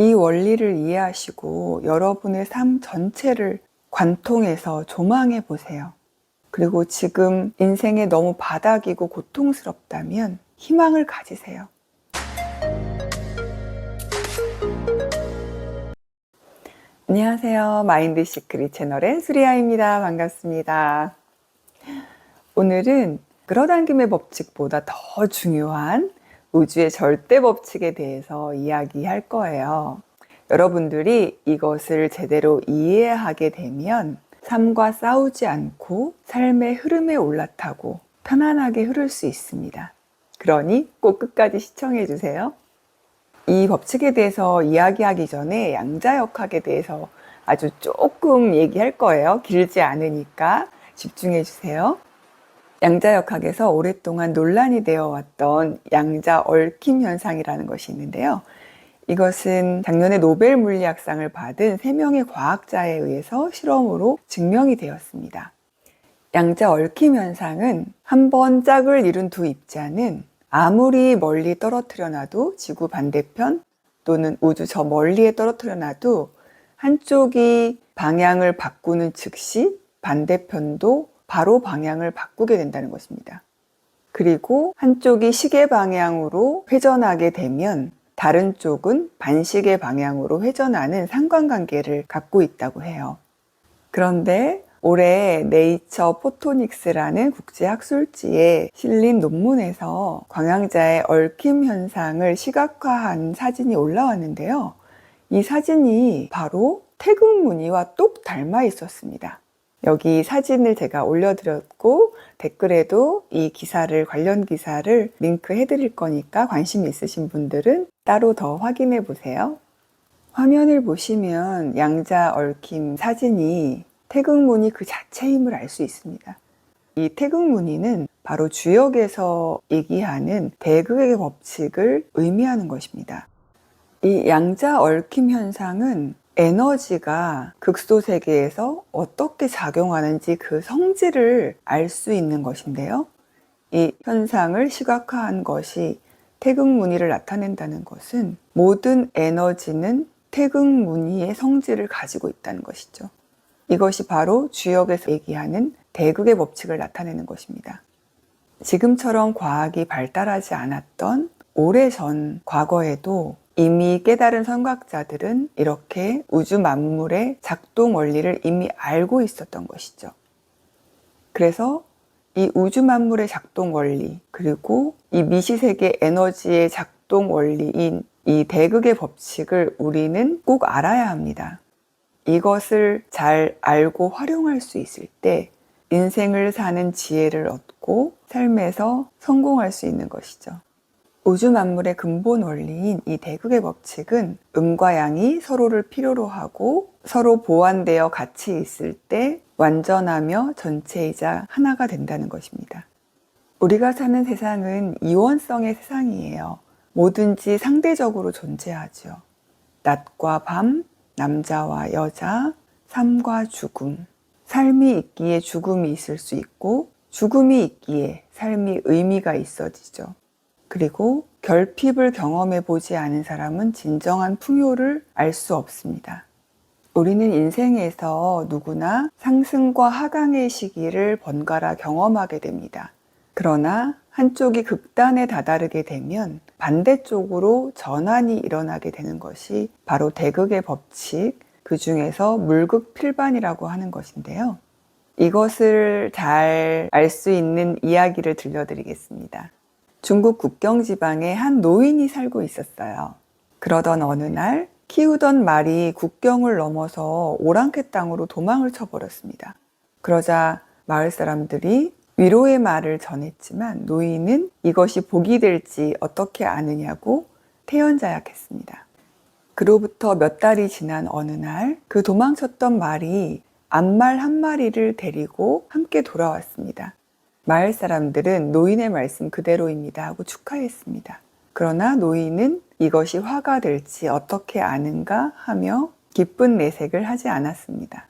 이 원리를 이해하시고 여러분의 삶 전체를 관통해서 조망해 보세요. 그리고 지금 인생에 너무 바닥이고 고통스럽다면 희망을 가지세요. 안녕하세요. 마인드 시크릿 채널의 수리아입니다. 반갑습니다. 오늘은 끌어당김의 법칙보다 더 중요한 우주의 절대 법칙에 대해서 이야기할 거예요. 여러분들이 이것을 제대로 이해하게 되면 삶과 싸우지 않고 삶의 흐름에 올라타고 편안하게 흐를 수 있습니다. 그러니 꼭 끝까지 시청해 주세요. 이 법칙에 대해서 이야기하기 전에 양자역학에 대해서 아주 조금 얘기할 거예요. 길지 않으니까 집중해 주세요. 양자역학에서 오랫동안 논란이 되어 왔던 양자 얽힘 현상이라는 것이 있는데요. 이것은 작년에 노벨 물리학상을 받은 3명의 과학자에 의해서 실험으로 증명이 되었습니다. 양자 얽힘 현상은 한 번 짝을 이룬 두 입자는 아무리 멀리 떨어뜨려 놔도 지구 반대편 또는 우주 저 멀리에 떨어뜨려 놔도 한쪽이 방향을 바꾸는 즉시 반대편도 바로 방향을 바꾸게 된다는 것입니다. 그리고 한쪽이 시계 방향으로 회전하게 되면 다른 쪽은 반시계 방향으로 회전하는 상관관계를 갖고 있다고 해요. 그런데 올해 네이처 포토닉스라는 국제학술지에 실린 논문에서 광양자의 얽힘 현상을 시각화한 사진이 올라왔는데요. 이 사진이 바로 태극 무늬와 똑 닮아 있었습니다. 여기 사진을 제가 올려드렸고 댓글에도 이 기사를 관련 기사를 링크해 드릴 거니까 관심 있으신 분들은 따로 더 확인해 보세요. 화면을 보시면 양자 얽힘 사진이 태극 무늬 그 자체임을 알 수 있습니다. 이 태극 무늬는 바로 주역에서 얘기하는 대극의 법칙을 의미하는 것입니다. 이 양자 얽힘 현상은 에너지가 극소 세계에서 어떻게 작용하는지 그 성질을 알 수 있는 것인데요. 이 현상을 시각화한 것이 태극 무늬를 나타낸다는 것은 모든 에너지는 태극 무늬의 성질을 가지고 있다는 것이죠. 이것이 바로 주역에서 얘기하는 대극의 법칙을 나타내는 것입니다. 지금처럼 과학이 발달하지 않았던 오래전 과거에도 이미 깨달은 선각자들은 이렇게 우주 만물의 작동 원리를 이미 알고 있었던 것이죠. 그래서 이 우주 만물의 작동 원리, 그리고 이 미시세계 에너지의 작동 원리인 이 대극의 법칙을 우리는 꼭 알아야 합니다. 이것을 잘 알고 활용할 수 있을 때 인생을 사는 지혜를 얻고 삶에서 성공할 수 있는 것이죠. 우주 만물의 근본 원리인 이 대극의 법칙은 음과 양이 서로를 필요로 하고 서로 보완되어 같이 있을 때 완전하며 전체이자 하나가 된다는 것입니다. 우리가 사는 세상은 이원성의 세상이에요. 뭐든지 상대적으로 존재하죠. 낮과 밤, 남자와 여자, 삶과 죽음. 삶이 있기에 죽음이 있을 수 있고 죽음이 있기에 삶이 의미가 있어지죠. 그리고 결핍을 경험해 보지 않은 사람은 진정한 풍요를 알 수 없습니다. 우리는 인생에서 누구나 상승과 하강의 시기를 번갈아 경험하게 됩니다. 그러나 한쪽이 극단에 다다르게 되면 반대쪽으로 전환이 일어나게 되는 것이 바로 대극의 법칙, 그 중에서 물극필반이라고 하는 것인데요. 이것을 잘 알 수 있는 이야기를 들려드리겠습니다. 중국 국경 지방에 한 노인이 살고 있었어요. 그러던 어느 날 키우던 말이 국경을 넘어서 오랑캐 땅으로 도망을 쳐버렸습니다. 그러자 마을 사람들이 위로의 말을 전했지만 노인은 이것이 복이 될지 어떻게 아느냐고 태연자약했습니다. 그로부터 몇 달이 지난 어느 날 그 도망쳤던 말이 암말 한 마리를 데리고 함께 돌아왔습니다. 마을 사람들은 노인의 말씀 그대로입니다 하고 축하했습니다. 그러나 노인은 이것이 화가 될지 어떻게 아는가 하며 기쁜 내색을 하지 않았습니다.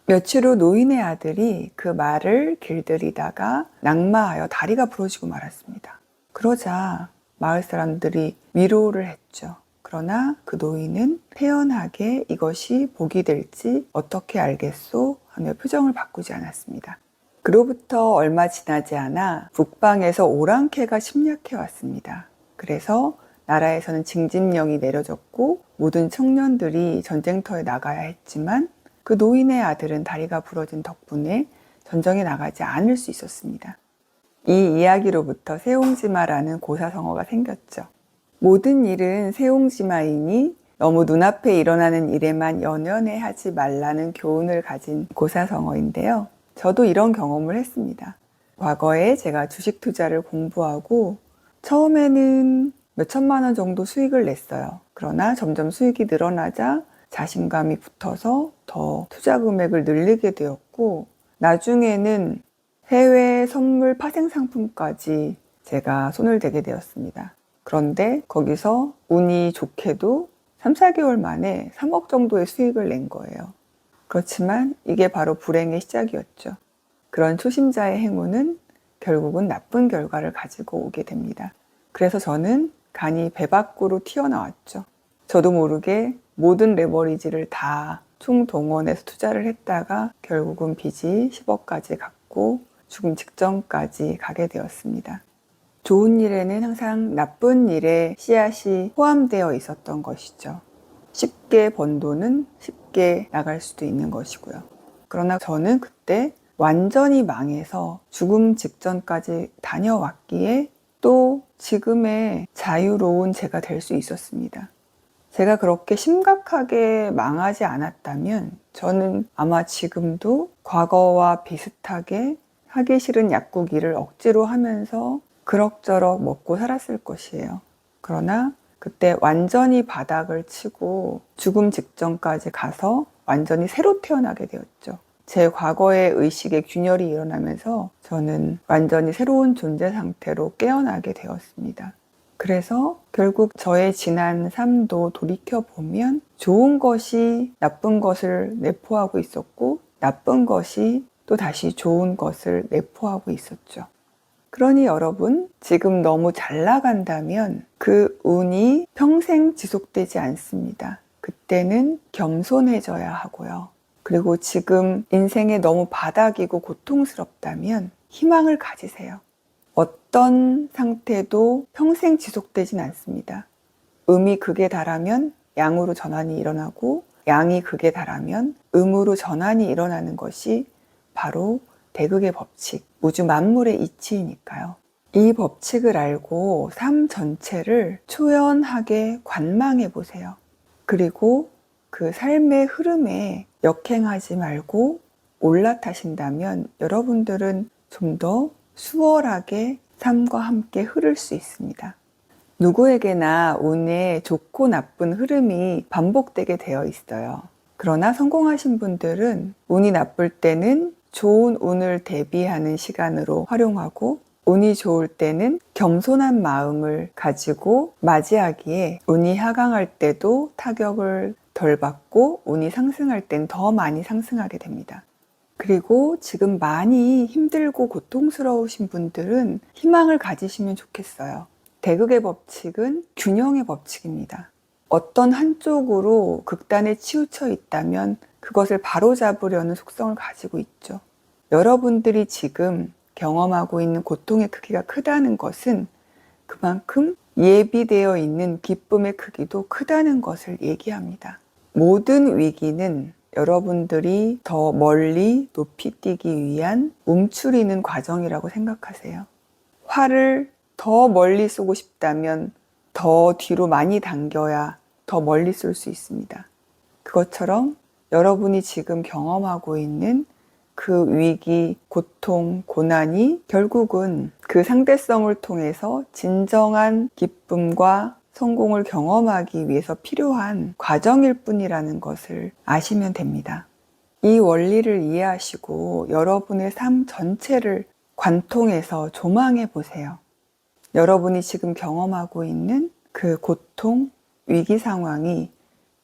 며칠 후 노인의 아들이 그 말을 길들이다가 낙마하여 다리가 부러지고 말았습니다. 그러자 마을 사람들이 위로를 했죠. 그러나 그 노인은 태연하게 이것이 복이 될지 어떻게 알겠소? 하며 표정을 바꾸지 않았습니다. 그로부터 얼마 지나지 않아 북방에서 오랑캐가 침략해 왔습니다. 그래서 나라에서는 징집령이 내려졌고 모든 청년들이 전쟁터에 나가야 했지만 그 노인의 아들은 다리가 부러진 덕분에 전쟁에 나가지 않을 수 있었습니다. 이 이야기로부터 세옹지마라는 고사성어가 생겼죠. 모든 일은 세옹지마이니 너무 눈앞에 일어나는 일에만 연연해 하지 말라는 교훈을 가진 고사성어인데요. 저도 이런 경험을 했습니다. 과거에 제가 주식 투자를 공부하고 처음에는 몇 천만 원 정도 수익을 냈어요. 그러나 점점 수익이 늘어나자 자신감이 붙어서 더 투자 금액을 늘리게 되었고 나중에는 해외 선물 파생 상품까지 제가 손을 대게 되었습니다. 그런데 거기서 운이 좋게도 3, 4개월 만에 3억 정도의 수익을 낸 거예요. 그렇지만 이게 바로 불행의 시작이었죠. 그런 초심자의 행운은 결국은 나쁜 결과를 가지고 오게 됩니다. 그래서 저는 간이 배 밖으로 튀어나왔죠. 저도 모르게 모든 레버리지를 다 총동원해서 투자를 했다가 결국은 빚이 10억까지 갔고 죽음 직전까지 가게 되었습니다. 좋은 일에는 항상 나쁜 일의 씨앗이 포함되어 있었던 것이죠. 쉽게 번 돈은 쉽게 나갈 수도 있는 것이고요. 그러나 저는 그때 완전히 망해서 죽음 직전까지 다녀왔기에 또 지금의 자유로운 제가 될 수 있었습니다. 제가 그렇게 심각하게 망하지 않았다면 저는 아마 지금도 과거와 비슷하게 하기 싫은 약국 일을 억지로 하면서 그럭저럭 먹고 살았을 것이에요. 그러나 그때 완전히 바닥을 치고 죽음 직전까지 가서 완전히 새로 태어나게 되었죠. 제 과거의 의식의 균열이 일어나면서 저는 완전히 새로운 존재 상태로 깨어나게 되었습니다. 그래서 결국 저의 지난 삶도 돌이켜보면 좋은 것이 나쁜 것을 내포하고 있었고 나쁜 것이 또 다시 좋은 것을 내포하고 있었죠. 그러니 여러분, 지금 너무 잘 나간다면 그 운이 평생 지속되지 않습니다. 그때는 겸손해져야 하고요. 그리고 지금 인생에 너무 바닥이고 고통스럽다면 희망을 가지세요. 어떤 상태도 평생 지속되진 않습니다. 음이 극에 달하면 양으로 전환이 일어나고 양이 극에 달하면 음으로 전환이 일어나는 것이 바로 대극의 법칙, 우주 만물의 이치이니까요. 이 법칙을 알고 삶 전체를 초연하게 관망해 보세요. 그리고 그 삶의 흐름에 역행하지 말고 올라타신다면 여러분들은 좀 더 수월하게 삶과 함께 흐를 수 있습니다. 누구에게나 운의 좋고 나쁜 흐름이 반복되게 되어 있어요. 그러나 성공하신 분들은 운이 나쁠 때는 좋은 운을 대비하는 시간으로 활용하고 운이 좋을 때는 겸손한 마음을 가지고 맞이하기에 운이 하강할 때도 타격을 덜 받고 운이 상승할 땐 더 많이 상승하게 됩니다. 그리고 지금 많이 힘들고 고통스러우신 분들은 희망을 가지시면 좋겠어요. 대극의 법칙은 균형의 법칙입니다. 어떤 한쪽으로 극단에 치우쳐 있다면 그것을 바로잡으려는 속성을 가지고 있죠. 여러분들이 지금 경험하고 있는 고통의 크기가 크다는 것은 그만큼 예비되어 있는 기쁨의 크기도 크다는 것을 얘기합니다. 모든 위기는 여러분들이 더 멀리 높이 뛰기 위한 움츠리는 과정이라고 생각하세요. 활을 더 멀리 쏘고 싶다면 더 뒤로 많이 당겨야 더 멀리 쏠 수 있습니다. 그것처럼 여러분이 지금 경험하고 있는 그 위기, 고통, 고난이 결국은 그 상대성을 통해서 진정한 기쁨과 성공을 경험하기 위해서 필요한 과정일 뿐이라는 것을 아시면 됩니다. 이 원리를 이해하시고 여러분의 삶 전체를 관통해서 조망해 보세요. 여러분이 지금 경험하고 있는 그 고통, 위기 상황이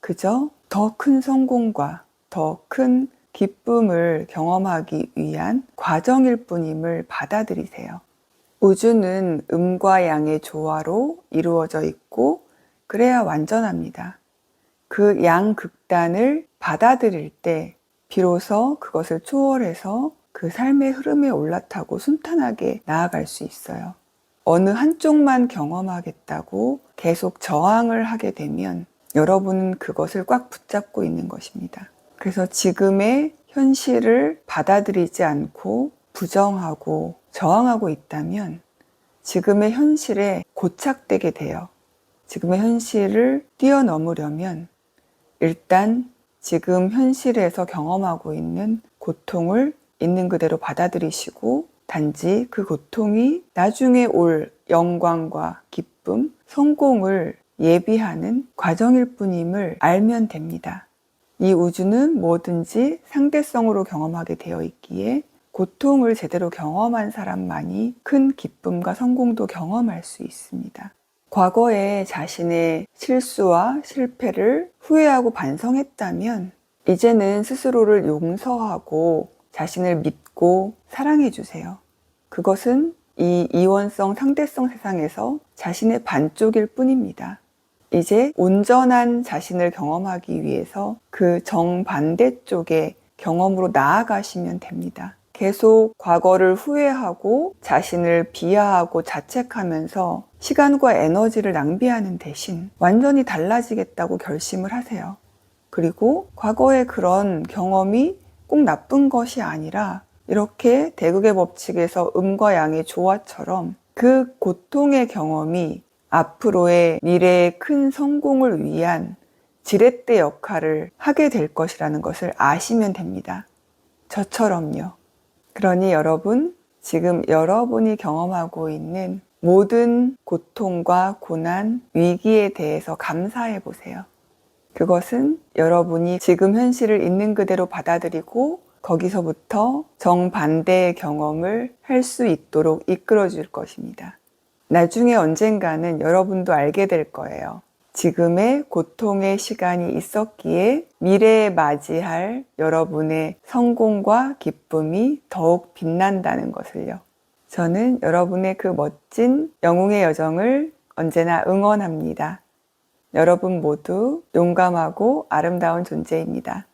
그저 더 큰 성공과 더 큰 기쁨을 경험하기 위한 과정일 뿐임을 받아들이세요. 우주는 음과 양의 조화로 이루어져 있고 그래야 완전합니다. 그 양극단을 받아들일 때 비로소 그것을 초월해서 그 삶의 흐름에 올라타고 순탄하게 나아갈 수 있어요. 어느 한쪽만 경험하겠다고 계속 저항을 하게 되면 여러분은 그것을 꽉 붙잡고 있는 것입니다. 그래서 지금의 현실을 받아들이지 않고 부정하고 저항하고 있다면 지금의 현실에 고착되게 돼요. 지금의 현실을 뛰어넘으려면 일단 지금 현실에서 경험하고 있는 고통을 있는 그대로 받아들이시고 단지 그 고통이 나중에 올 영광과 기쁨, 성공을 예비하는 과정일 뿐임을 알면 됩니다. 이 우주는 뭐든지 상대성으로 경험하게 되어 있기에 고통을 제대로 경험한 사람만이 큰 기쁨과 성공도 경험할 수 있습니다. 과거에 자신의 실수와 실패를 후회하고 반성했다면 이제는 스스로를 용서하고 자신을 믿고 사랑해 주세요. 그것은 이 이원성 상대성 세상에서 자신의 반쪽일 뿐입니다. 이제 온전한 자신을 경험하기 위해서 그 정반대 쪽의 경험으로 나아가시면 됩니다. 계속 과거를 후회하고 자신을 비하하고 자책하면서 시간과 에너지를 낭비하는 대신 완전히 달라지겠다고 결심을 하세요. 그리고 과거의 그런 경험이 꼭 나쁜 것이 아니라 이렇게 대극의 법칙에서 음과 양의 조화처럼 그 고통의 경험이 앞으로의 미래의 큰 성공을 위한 지렛대 역할을 하게 될 것이라는 것을 아시면 됩니다. 저처럼요. 그러니 여러분, 지금 여러분이 경험하고 있는 모든 고통과 고난, 위기에 대해서 감사해 보세요. 그것은 여러분이 지금 현실을 있는 그대로 받아들이고 거기서부터 정반대의 경험을 할 수 있도록 이끌어 줄 것입니다. 나중에 언젠가는 여러분도 알게 될 거예요. 지금의 고통의 시간이 있었기에 미래에 맞이할 여러분의 성공과 기쁨이 더욱 빛난다는 것을요. 저는 여러분의 그 멋진 영웅의 여정을 언제나 응원합니다. 여러분 모두 용감하고 아름다운 존재입니다.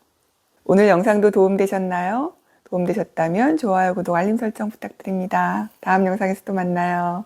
오늘 영상도 도움되셨나요? 도움되셨다면 좋아요, 구독, 알림 설정 부탁드립니다. 다음 영상에서 또 만나요.